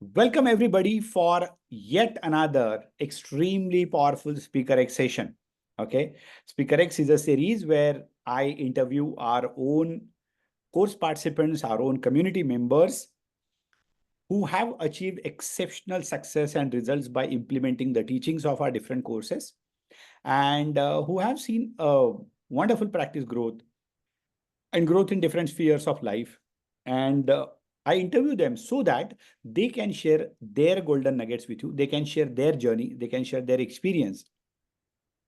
Welcome everybody for yet another extremely powerful Speaker X session. Okay, Speaker X is a series where I interview our own course participants, our own community members who have achieved exceptional success and results by implementing the teachings of our different courses and who have seen a wonderful practice growth and growth in different spheres of life. And I interview them so that they can share their golden nuggets with you. They can share their journey, they can share their experience,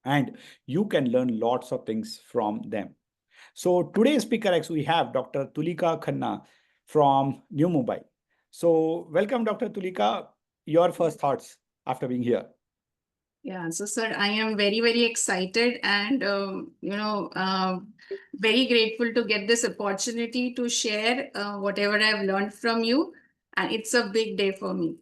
and you can learn lots of things from them. So today's Speaker X, we have Dr. Tulika Khanna from New Mumbai. So welcome, Dr. Tulika. Your first thoughts after being here. Yeah, so sir, I am very, very excited and very grateful to get this opportunity to share whatever I've learned from you, and it's a big day for me.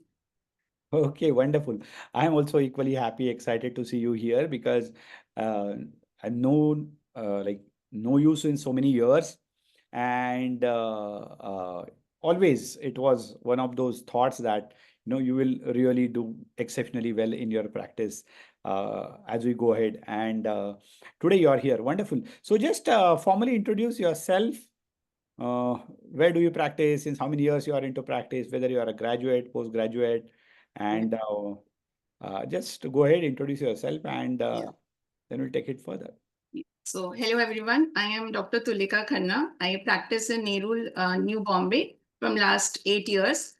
Okay, wonderful. I'm also equally happy, excited to see you here because uh, I've known know you in so many years, and always it was one of those thoughts that you will really do exceptionally well in your practice as we go ahead. And today you are here, wonderful. So just formally introduce yourself. Where do you practice? Since how many years you are into practice? Whether you are a graduate, postgraduate, Yeah. and just go ahead, introduce yourself, and Yeah. then we'll take it further. So, hello everyone. I am Dr. Tulika Khanna. I practice in Nerul, New Bombay from last 8 years.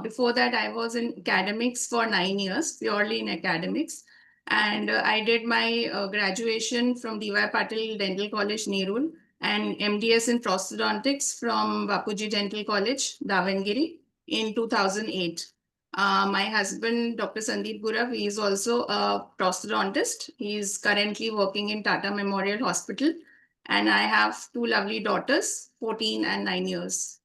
Before that, I was in academics for 9 years, purely in academics. And I did my graduation from D.Y. Patil Dental College, Nerul, and MDS in prosthodontics from Bapuji Dental College, Davangere, in 2008. My husband, Dr. Sandeep Gurav, he is also a prosthodontist. He is currently working in Tata Memorial Hospital. And I have two lovely daughters, 14 and 9 years.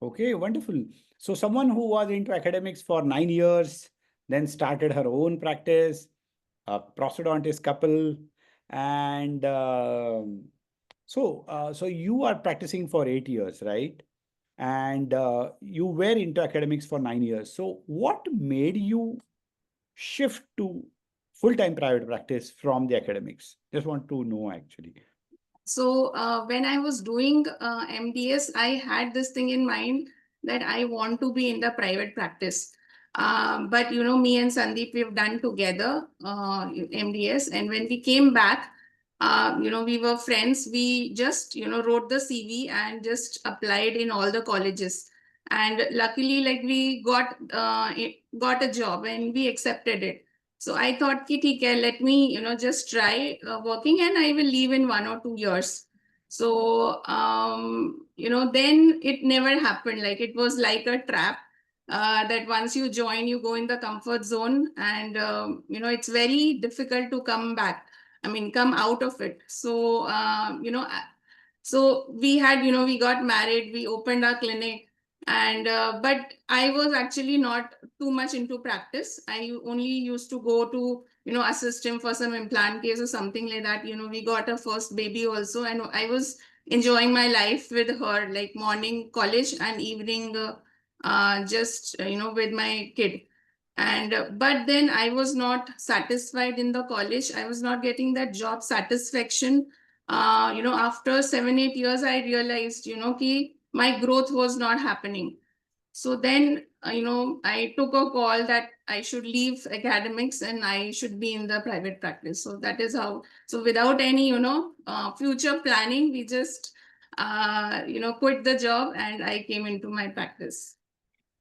Okay, wonderful. So someone who was into academics for 9 years, then started her own practice, a prosthodontist couple, and so you are practicing for 8 years, right? And you were into academics for 9 years. So what made you shift to full-time private practice from the academics? Just want to know actually. So when I was doing MDS, I had this thing in mind that I want to be in the private practice. But me and Sandeep, we've done together MDS, and when we came back, we were friends. We just wrote the CV and just applied in all the colleges, and luckily, like we got a job and we accepted it. So I thought, ki, theek hai, let me, just try working and I will leave in 1 or 2 years. So, then it never happened. Like it was like a trap that once you join, you go in the comfort zone and, it's very difficult to come back. I mean, come out of it. So, so we had, we got married, we opened our clinic, and but I was actually not too much into practice. I only used to go to assist him for some implant case or something like that. We got a first baby also, and I was enjoying my life with her, like morning college and evening just with my kid. And but then I was not satisfied in the college. I was not getting that job satisfaction. After 7 8 years I realized ki my growth was not happening. So then I took a call that I should leave academics and I should be in the private practice. So that is how. So without any future planning, we just quit the job and I came into my practice.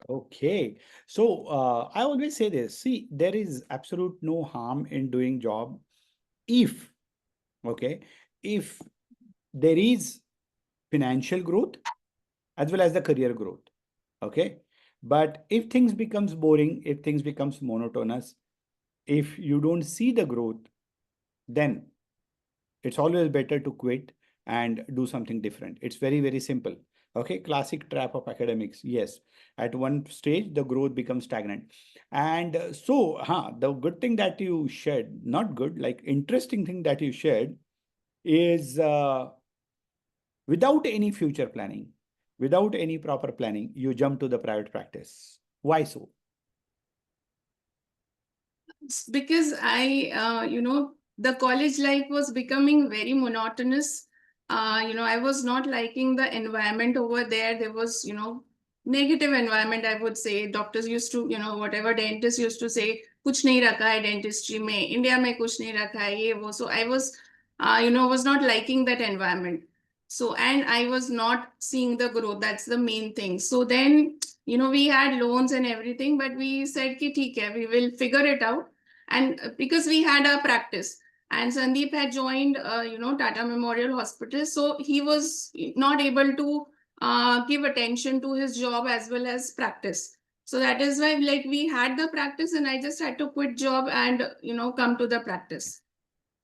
Okay. So I always say this. See, there is absolute no harm in doing job if, okay, if there is financial growth as well as the career growth. Okay. But if things becomes boring, if things becomes monotonous, if you don't see the growth, then it's always better to quit and do something different. It's very, very simple. Okay, classic trap of academics. Yes, at one stage the growth becomes stagnant. And the good thing that you shared, not good, like interesting thing that you shared is without any future planning, without any proper planning, you jump to the private practice. Why so? Because the college life was becoming very monotonous. I was not liking the environment over there. There was, negative environment, I would say. Doctors used to, whatever dentists used to say, कुछ नहीं रखा है dentistry में, India में कुछ नहीं रखा है ये वो. So I was, was not liking that environment. So, and I was not seeing the growth. That's the main thing. So then, we had loans and everything, but we said ki theek hai, we will figure it out. And because we had a practice, and Sandeep had joined, Tata Memorial Hospital, so he was not able to give attention to his job as well as practice. So that is why, like, we had the practice, and I just had to quit job and come to the practice.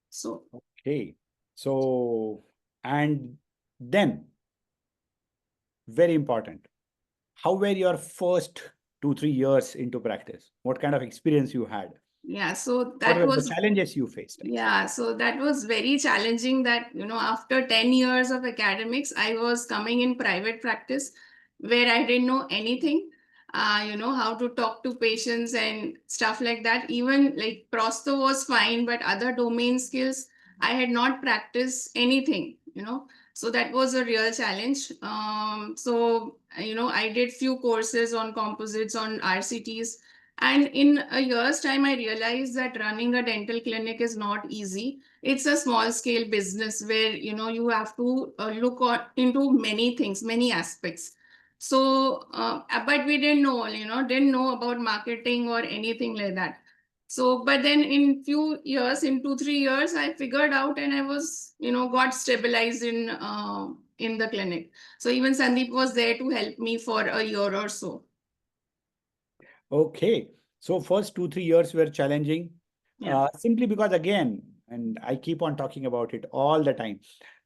So Okay. So, and then, very important, how were your first 2-3 years into practice? What kind of experience you had? yeah, so What that were was the challenges you faced? yeah, so that was very challenging that, after 10 years of academics, I was coming in private practice where I didn't know anything, how to talk to patients and stuff like that. Even like prosto was fine, but other domain skills, I had not practiced anything. So that was a real challenge. I did few courses on composites, on RCTs, and in a year's time, I realized that running a dental clinic is not easy. It's a small scale business where, you have to look into many things, many aspects. So, but we didn't know, didn't know about marketing or anything like that. So, but then in few years, in 2-3 years, I figured out, and I was, got stabilized in the clinic. So even Sandeep was there to help me for a year or so. Okay. So first 2-3 years were challenging, Yeah. simply because again, and I keep on talking about it all the time,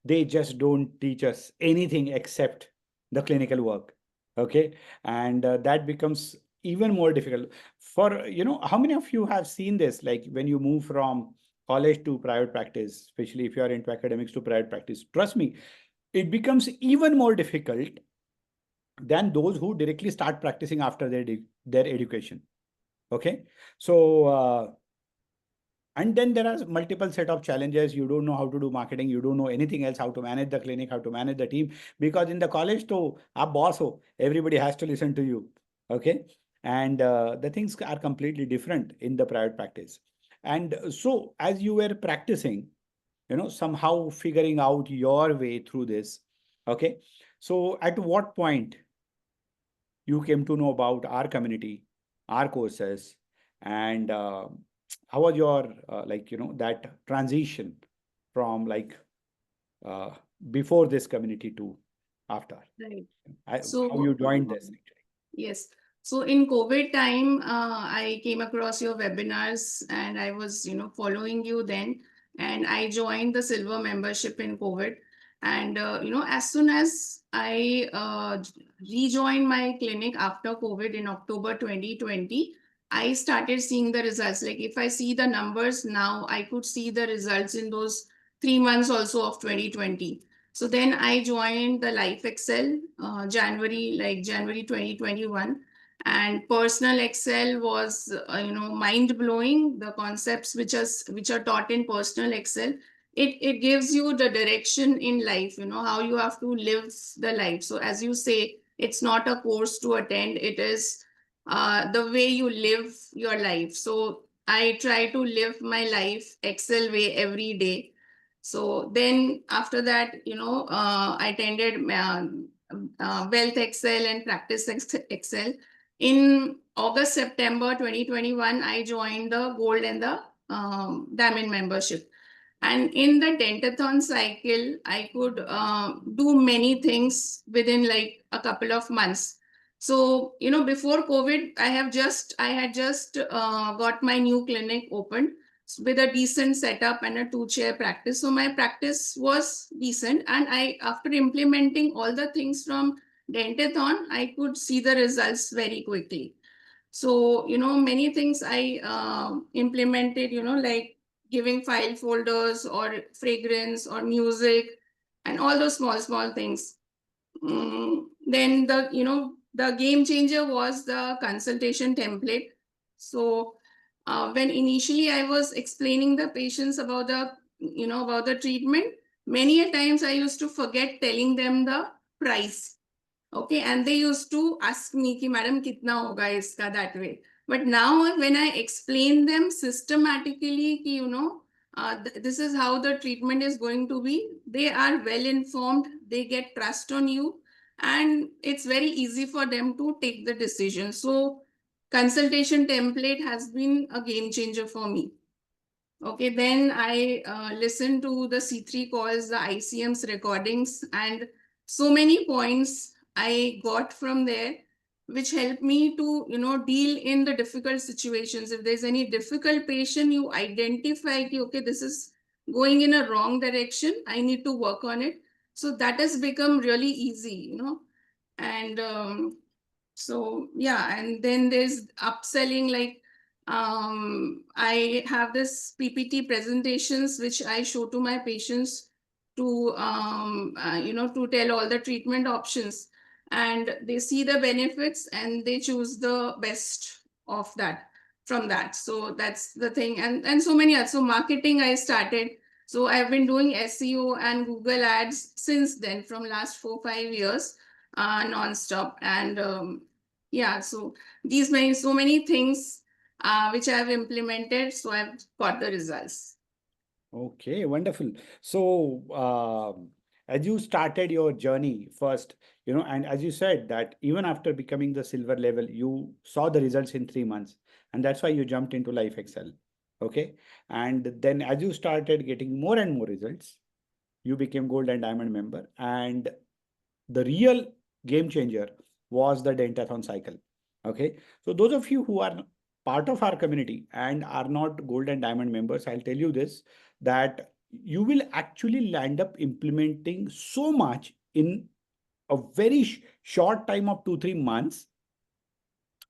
they just don't teach us anything except the clinical work. Okay. And that becomes even more difficult. For, how many of you have seen this? Like when you move from college to private practice, especially if you are into academics to private practice, trust me, it becomes even more difficult than those who directly start practicing after their education. Okay. So, and then there are multiple set of challenges. You don't know how to do marketing. You don't know anything else, how to manage the clinic, how to manage the team. Because in the college, to a boss, everybody has to listen to you. Okay. And the things are completely different in the private practice. And so as you were practicing, somehow figuring out your way through this. Okay. So at what point you came to know about our community, our courses, and how was your that transition from uh, before this community to after? Right. How you So, joined this actually? yes. So in COVID time, I came across your webinars and I was, following you then. And I joined the silver membership in COVID. And, as soon as I rejoined my clinic after COVID in October 2020, I started seeing the results. Like if I see the numbers now, I could see the results in those 3 months also of 2020. So then I joined the Life Excel January 2021, and Personal Excel was mind blowing. The concepts which are taught in Personal Excel, it gives you the direction in life. How you have to live the life. So as you say, it's not a course to attend. It is the way you live your life. So I try to live my life Excel way every day. So then after that, I attended Wealth Excel and Practice Excel. In August, September 2021, I joined the Gold and the Diamond membership. And in the Dentathon cycle, I could do many things within like a couple of months. So, before COVID, I had just got my new clinic opened with a decent setup and a 2-chair practice. So my practice was decent. And after implementing all the things from Dentathon, I could see the results very quickly. So, many things I implemented, like giving file folders or fragrance or music and all those small, small things. Then the game changer was the consultation template. So when initially I was explaining the patients about about the treatment, many a times I used to forget telling them the price. Okay, and they used to ask me ki madam kitna hoga iska, that way. But now when I explain them systematically ki this is how the treatment is going to be, they are well informed, they get trust on you, and it's very easy for them to take the decision. So consultation template has been a game changer for me. Okay, then I listened to the C3 calls, the ICM's recordings, and so many points I got from there, which helped me to, deal in the difficult situations. If there's any difficult patient, you identify, okay, this is going in a wrong direction, I need to work on it. So that has become really easy, and so yeah, and then there's upselling, like I have this PPT presentations which I show to my patients to to tell all the treatment options, and they see the benefits and they choose the best of that from that. So that's the thing. And so many others. So marketing I started. So I've been doing SEO and Google ads since then, from last 4-5 years, non-stop. And yeah, so so many things which I've implemented, so I've got the results. Okay, wonderful. So, as you started your journey first, and as you said that even after becoming the silver level, you saw the results in 3 months, and that's why you jumped into Life Excel. Okay. And then as you started getting more and more results, you became gold and diamond member. And the real game changer was the Dentathon cycle. Okay. So those of you who are part of our community and are not gold and diamond members, I'll tell you this, that you will actually land up implementing so much in a very short time of 2-3 months,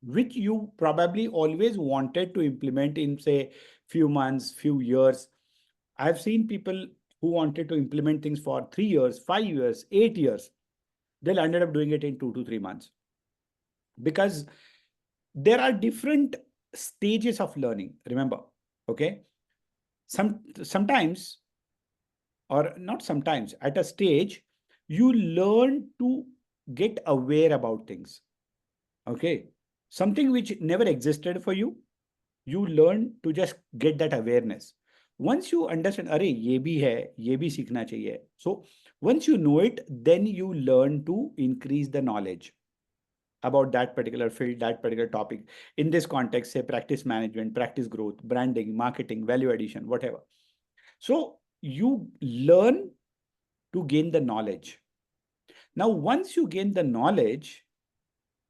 which you probably always wanted to implement in, say, few months, few years. I've seen people who wanted to implement things for 3 years, 5 years, 8 years. They'll ended up doing it in 2 to 3 months, because there are different stages of learning. Remember, okay? Sometimes, or not sometimes, at a stage, you learn to get aware about things. Okay. Something which never existed for you, you learn to just get that awareness. Once you understand, अरे ये भी है, ये भी सीखना चाहिए. So once you know it, then you learn to increase the knowledge about that particular field, that particular topic. In this context, say practice management, practice growth, branding, marketing, value addition, whatever. So you learn to gain the knowledge. Now, once you gain the knowledge,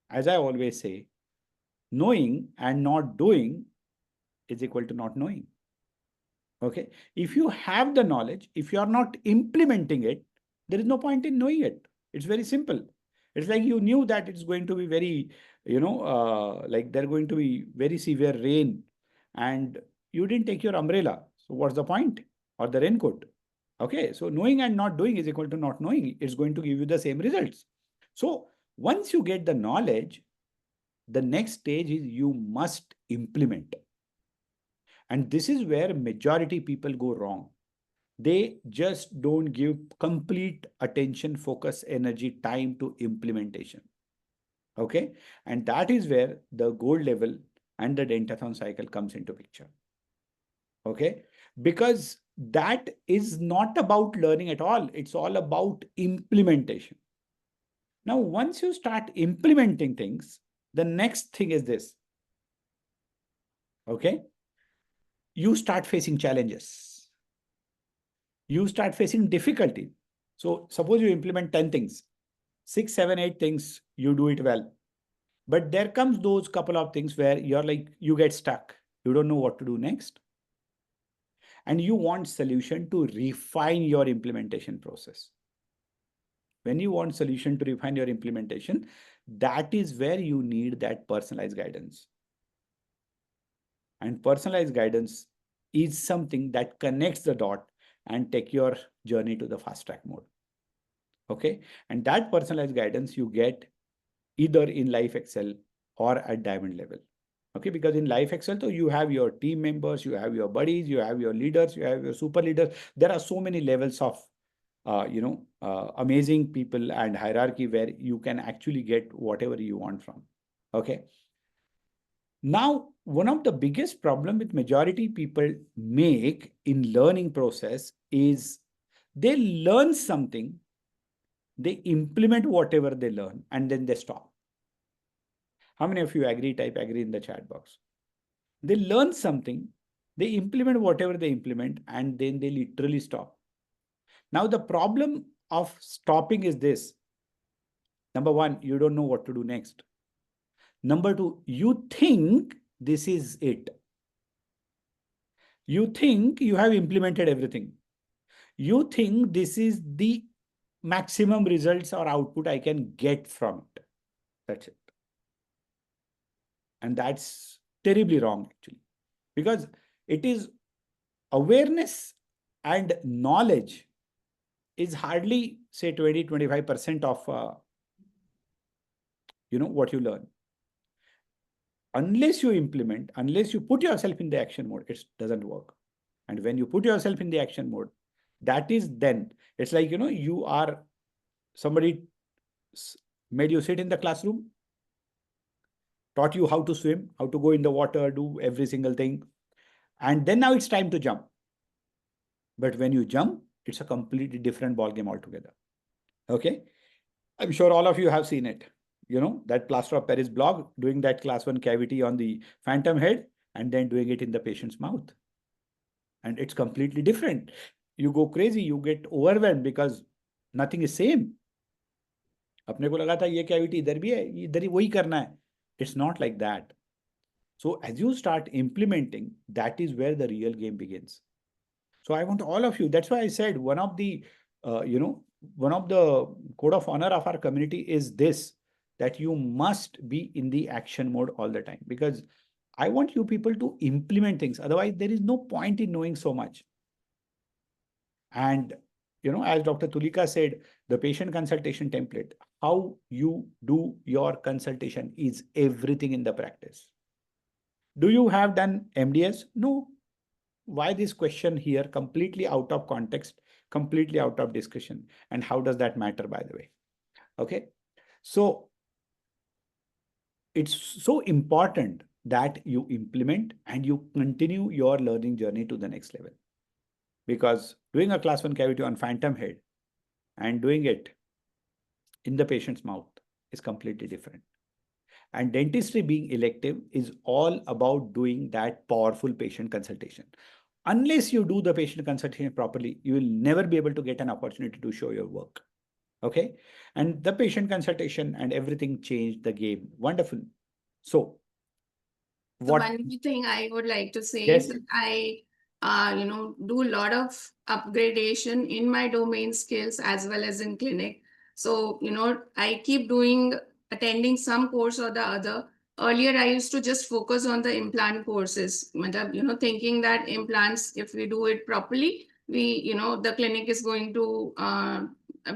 as I always say, knowing and not doing is equal to not knowing. Okay. If you have the knowledge, if you are not implementing it, there is no point in knowing it. It's very simple. It's like you knew that it's going to be very, like they're going to be very severe rain, and you didn't take your umbrella. So what's the point? Or the raincoat? Okay. So knowing and not doing is equal to not knowing. It's going to give you the same results. So once you get the knowledge, the next stage is you must implement. And this is where majority people go wrong. They just don't give complete attention, focus, energy, time to implementation. Okay. And that is where the gold level and the Dentathon cycle comes into picture. Okay. Because that is not about learning at all. It's all about implementation. Now, once you start implementing things, the next thing is this. Okay. You start facing challenges. You start facing difficulty. So suppose you implement 10 things, 6, 7, 8 things, you do it well. But there comes those couple of things where you're like, you get stuck. You don't know what to do next. And you want solution to refine your implementation process. When you want solution to refine your implementation, that is where you need that personalized guidance. And personalized guidance is something that connects the dot and take your journey to the fast track mode. Okay. And that personalized guidance you get either in Life Excel or at Diamond level. Okay, because in Life Excel, so you have your team members, you have your buddies, you have your leaders, you have your super leaders. There are so many levels of amazing people and hierarchy where you can actually get whatever you want from. Okay. Now, one of the biggest problem with majority people make in learning process is they learn something, they implement whatever they learn, and then they stop. How many of you agree? Type agree in the chat box. They learn something, they implement whatever they implement, and then they literally stop. Now, the problem of stopping is this. Number one, you don't know what to do next. Number two, you think this is it. You think you have implemented everything. You think this is the maximum results or output I can get from it. That's it. And that's terribly wrong, actually, because it is awareness and knowledge is hardly, say, 20-25% of what you learn. Unless you implement, unless you put yourself in the action mode, it doesn't work. And when you put yourself in the action mode, that is then, it's like, you are, somebody made you sit in the classroom, taught you how to swim, how to go in the water, do every single thing. And then now it's time to jump. But when you jump, it's a completely different ballgame altogether. Okay. I'm sure all of you have seen it. That plaster of Paris blog, doing that class 1 cavity on the phantom head and then doing it in the patient's mouth. And it's completely different. You go crazy, you get overwhelmed because nothing is same. अपने को लगा था ये cavity इधर भी है, इधर ही वही करना है. It's not like that. So as you start implementing, that is where the real game begins. So I want all of you, that's why I said one of the code of honor of our community is this, that you must be in the action mode all the time, because I want you people to implement things. Otherwise, there is no point in knowing so much. And, as Dr. Tulika said, the patient consultation template, how you do your consultation is everything in the practice. Do you have done MDS? No. Why this question here? Completely out of context, completely out of discussion. And how does that matter, by the way? Okay. So it's so important that you implement and you continue your learning journey to the next level. Because doing a class 1 cavity on phantom head and doing it in the patient's mouth is completely different. And dentistry being elective is all about doing that powerful patient consultation. Unless you do the patient consultation properly, you will never be able to get an opportunity to show your work. Okay. And the patient consultation and everything changed the game. Wonderful. So what one thing I would like to say yes. is that I do a lot of upgradation in my domain skills as well as in clinic. So, I keep attending some course or the other. Earlier, I used to just focus on the implant courses, thinking that implants, if we do it properly, the clinic is going to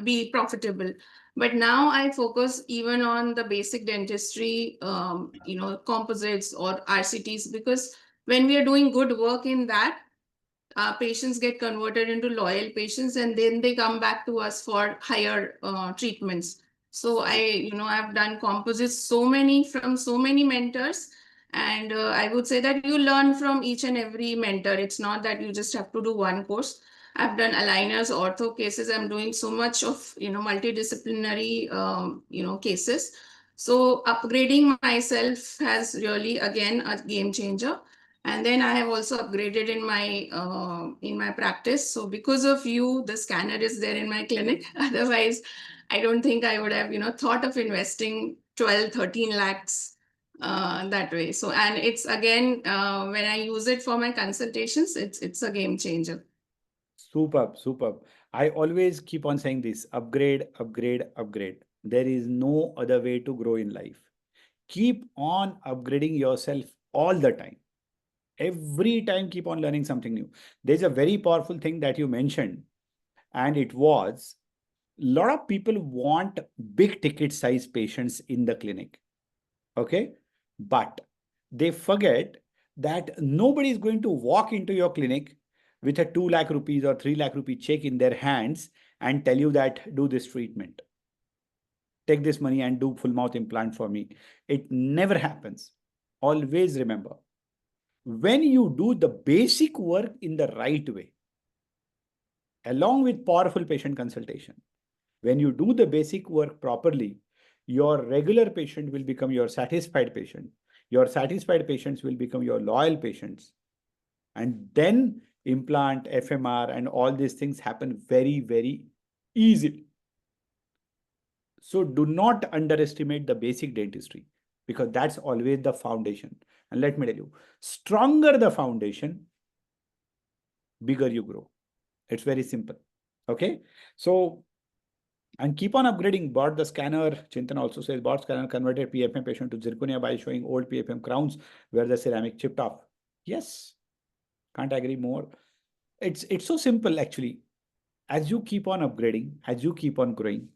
be profitable. But now I focus even on the basic dentistry, composites or RCTs, because when we are doing good work in that, patients get converted into loyal patients, and then they come back to us for higher treatments. So I've done composites from so many mentors, and I would say that you learn from each and every mentor. It's not that you just have to do one course. I've done aligners, ortho cases. I'm doing so much of multidisciplinary cases. So upgrading myself has really again a game changer. And then I have also upgraded in my practice. So because of you, the scanner is there in my clinic. Otherwise, I don't think I would have thought of investing 12-13 lakhs that way. So, and it's again when I use it for my consultations, it's a game changer. Superb, superb. I always keep on saying this: upgrade, upgrade, upgrade. There is no other way to grow in life. Keep on upgrading yourself all the time. Every time, keep on learning something new. There's a very powerful thing that you mentioned, and it was lot of people want big ticket size patients in the clinic. Okay. But they forget that nobody is going to walk into your clinic with a 2 lakh rupees or 3 lakh rupee check in their hands and tell you that do this treatment, take this money and do full mouth implant for me. It never happens. Always remember, when you do the basic work in the right way, along with powerful patient consultation, when you do the basic work properly, your regular patient will become your satisfied patient. Your satisfied patients will become your loyal patients. And then implant, FMR, and all these things happen very, very easily. So do not underestimate the basic dentistry, because that's always the foundation. And let me tell you, stronger the foundation, bigger you grow. It's very simple. Okay. So, and keep on upgrading. Bought the scanner. Chintan also says bought scanner converted PFM patient to zirconia by showing old PFM crowns where the ceramic chipped off. Yes. Can't agree more. It's so simple actually. As you keep on upgrading, as you keep on growing,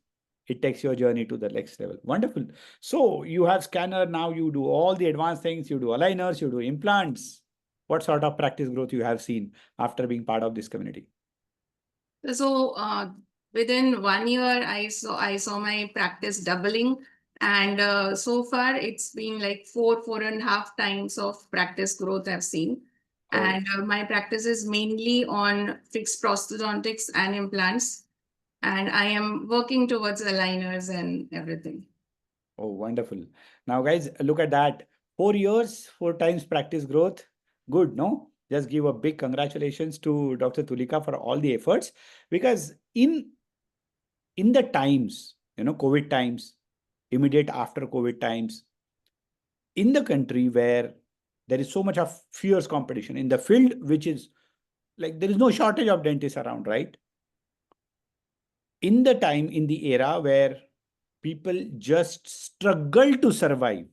it takes your journey to the next level. Wonderful. So you have scanner, now you do all the advanced things, you do aligners, you do implants. What sort of practice growth you have seen after being part of this community? So within 1 year, I saw my practice doubling, and so far it's been like 4.5 times of practice growth I've seen. Oh. And my practice is mainly on fixed prosthodontics and implants, and I am working towards aligners and everything. Oh, wonderful. Now, guys, look at that. 4 years, 4 times practice growth. Good, no? Just give a big congratulations to Dr. Tulika for all the efforts, because in the times, COVID times, immediate after COVID times, in the country where there is so much of fierce competition in the field, which is like there is no shortage of dentists around, right? In the time, in the era where people just struggle to survive,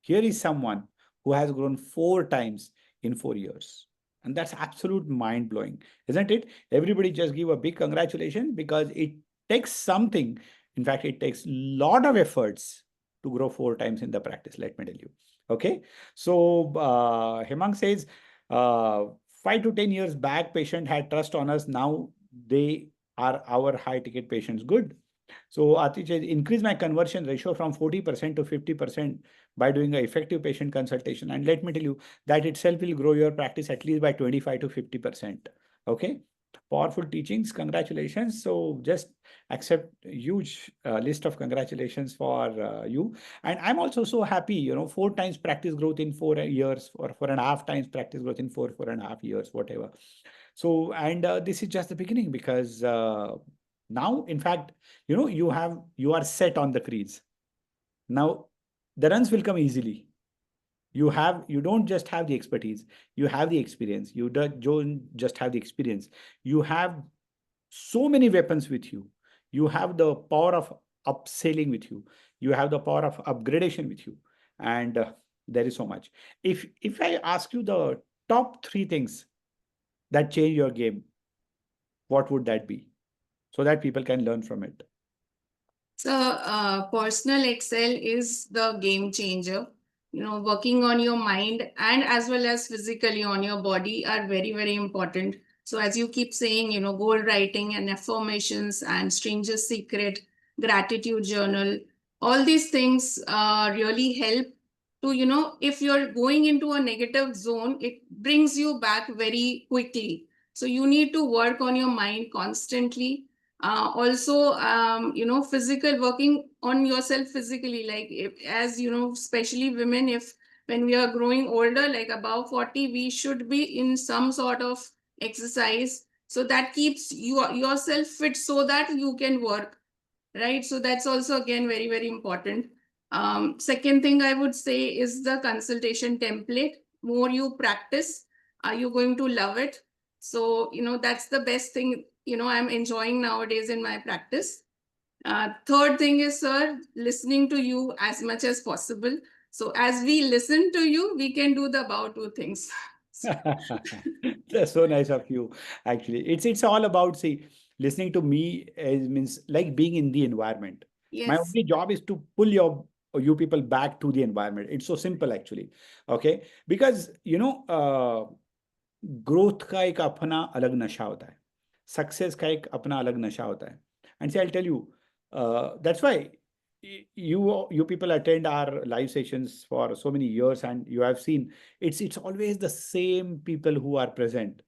here is someone who has grown 4 times in 4 years. And that's absolute mind blowing, isn't it? Everybody just give a big congratulations, because it takes something. In fact, it takes a lot of efforts to grow 4 times in the practice, let me tell you. Okay. So Hemang says, 5 to 10 years back, patient had trust on us. Now they are our high ticket patients. Good. So Atish says, increase my conversion ratio from 40% to 50% by doing an effective patient consultation. And let me tell you, that itself will grow your practice at least by 25 to 50%. Okay. Powerful teachings. Congratulations. So just accept a huge list of congratulations for you. And I'm also so happy, 4 times practice growth in 4 years, or 4.5 times practice growth in 4.5 years, whatever. So, and this is just the beginning, because now, in fact, you are set on the crease. Now, the runs will come easily. You don't just have the expertise, you have the experience. You don't just have the experience. You have so many weapons with you. You have the power of upselling with you. You have the power of upgradation with you. And there is so much. If I ask you the top 3 things that change your game, what would that be? So that people can learn from it. So, personal Excel is the game changer. Working on your mind and as well as physically on your body are very, very important. So, as you keep saying, goal writing and affirmations and stranger's secret, gratitude journal, all these things really help to, if you're going into a negative zone, it brings you back very quickly. So, you need to work on your mind constantly. Also, physical working on yourself physically, like as especially women, if when we are growing older, like above 40, we should be in some sort of exercise, so that keeps yourself fit so that you can work, right? So that's also again very, very important. Second thing I would say is the consultation template. More you practice, are you going to love it? So that's the best thing I'm enjoying nowadays in my practice. Third thing is, sir, listening to you as much as possible. So as we listen to you, we can do the about two things. That's so nice of you. Actually, it's all about, see, listening to me means like being in the environment. My Yes. only job is to pull you people back to the environment. It's so simple actually. Okay, because growth का एक अपना अलग नशा होता है, success का एक अपना अलग नशा होता है. And I tell you, that's why you people attend our live sessions for so many years, and you have seen it's always the same people who are present,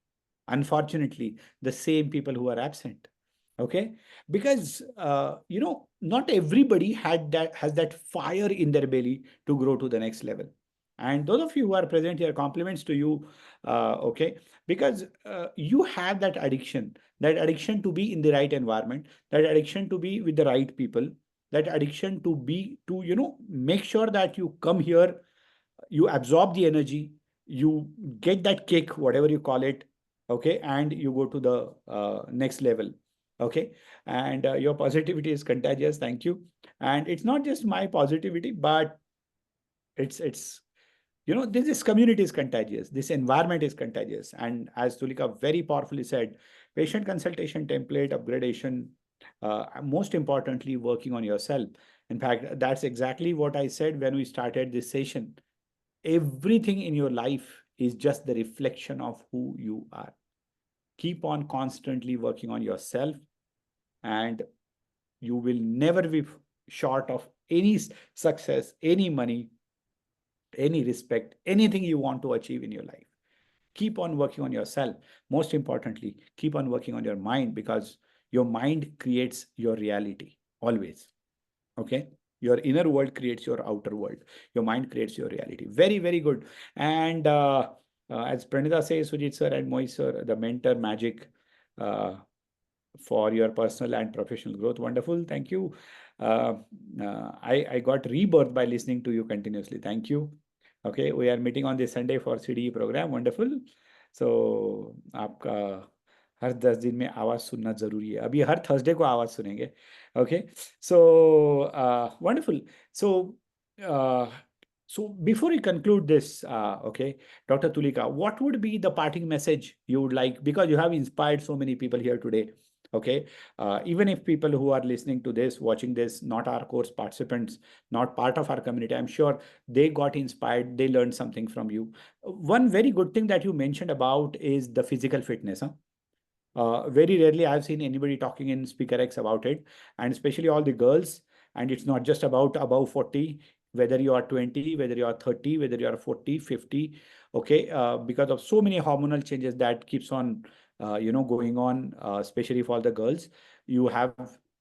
unfortunately the same people who are absent. Okay, because not everybody has that fire in their belly to grow to the next level. And those of you who are present here, compliments to you. Okay, because you have that addiction to be in the right environment, that addiction to be with the right people, that addiction to be to make sure that you come here, you absorb the energy, you get that kick, whatever you call it. Okay, and you go to the next level. Okay, and your positivity is contagious. Thank you. And it's not just my positivity, but it's this community is contagious, this environment is contagious. And as Tulika very powerfully said, patient consultation template upgradation, most importantly working on yourself. In fact, that's exactly what I said when we started this session. Everything in your life is just the reflection of who you are. Keep on constantly working on yourself, and you will never be short of any success, any money, any respect, anything you want to achieve in your life. Keep on working on yourself. Most importantly, keep on working on your mind, because your mind creates your reality always. Okay, your inner world creates your outer world, your mind creates your reality. Very, very good. And as Pranita says, Sujit sir and Mohit sir, the mentor magic uh, for your personal and professional growth. Wonderful. Thank you. uh, I got rebirth by listening to you continuously. Thank you. Okay, we are meeting on this Sunday for CDE program. Wonderful. So आपका हर 10 दिन में आवाज सुनना जरूरी है. अभी हर Thursday को आवाज सुनेंगे. Okay, so wonderful. So before we conclude this, okay, Dr. Tulika, what would be the parting message you would like, because you have inspired so many people here today. Okay, even if people who are listening to this, watching this, not our course participants, not part of our community, I'm sure they got inspired, they learned something from you. One very good thing that you mentioned about is the physical fitness. Huh? Very rarely I've seen anybody talking in Speaker X about it, and especially all the girls. And it's not just about above 40, whether you are 20, whether you are 30, whether you are 40, 50. Okay, because of so many hormonal changes that keeps on, going on, especially for the girls. You have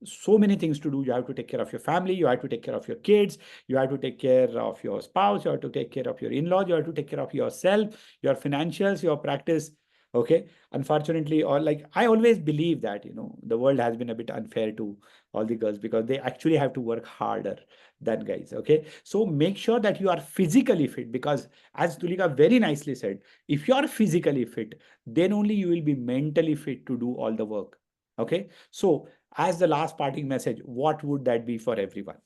so many things to do. You have to take care of your family, you have to take care of your kids, you have to take care of your spouse, you have to take care of your in-laws, you have to take care of yourself, your financials, your practice. Okay, unfortunately, or like I always believe that the world has been a bit unfair to all the girls, because they actually have to work harder than guys. Okay, so make sure that you are physically fit, because as Tulika very nicely said, if you are physically fit, then only you will be mentally fit to do all the work. Okay, so as the last parting message, what would that be for everyone?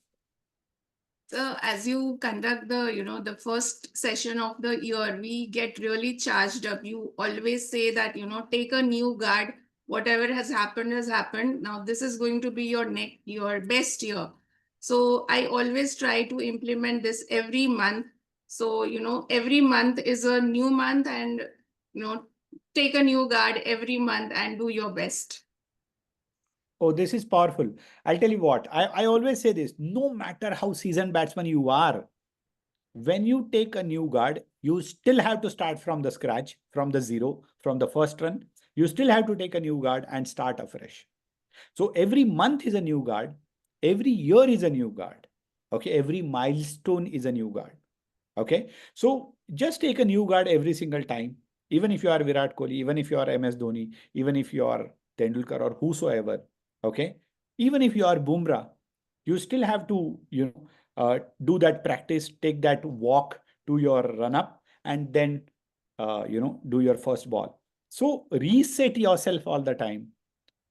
So as you conduct the first session of the year, we get really charged up. You always say that, take a new guard. Whatever has happened has happened. Now this is going to be your best year. So I always try to implement this every month. So, every month is a new month, and, take a new guard every month and do your best. Oh, this is powerful. I'll tell you what, I always say this: no matter how seasoned batsman you are, when you take a new guard, you still have to start from the scratch, from the zero, from the first run. You still have to take a new guard and start afresh. So every month is a new guard, every year is a new guard. Okay, every milestone is a new guard. Okay, so just take a new guard every single time. Even if you are Virat Kohli, even if you are MS Dhoni, even if you are Tendulkar or whosoever. Okay, even if you are Bumrah, you still have to do that practice, take that walk to your run up, and then do your first ball. So reset yourself all the time,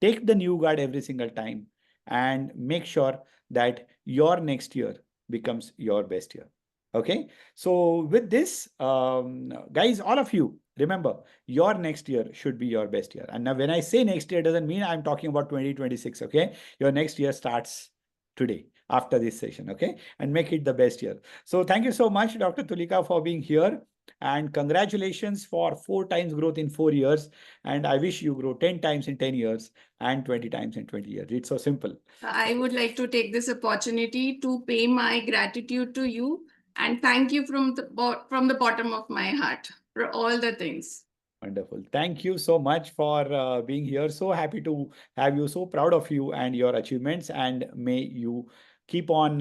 take the new guard every single time, and make sure that your next year becomes your best year. Okay, so with this, guys, all of you, Remember, your next year should be your best year. And now when I say next year, doesn't mean I'm talking about 2026, okay? Your next year starts today after this session, okay? And make it the best year. So thank you so much, Dr. Tulika, for being here. And congratulations for 4 times growth in 4 years. And I wish you grow 10 times in 10 years and 20 times in 20 years. It's so simple. I would like to take this opportunity to pay my gratitude to you and thank you from the bottom of my heart for all the things. Wonderful. Thank you so much for being here. So happy to have you. So proud of you and your achievements. And may you keep on,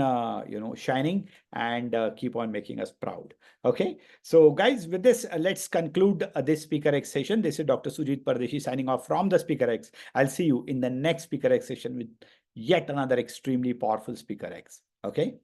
shining and keep on making us proud. Okay. So guys, with this, let's conclude this Speaker X session. This is Dr. Sujit Pardeshi signing off from the Speaker X. I'll see you in the next Speaker X session with yet another extremely powerful Speaker X. Okay.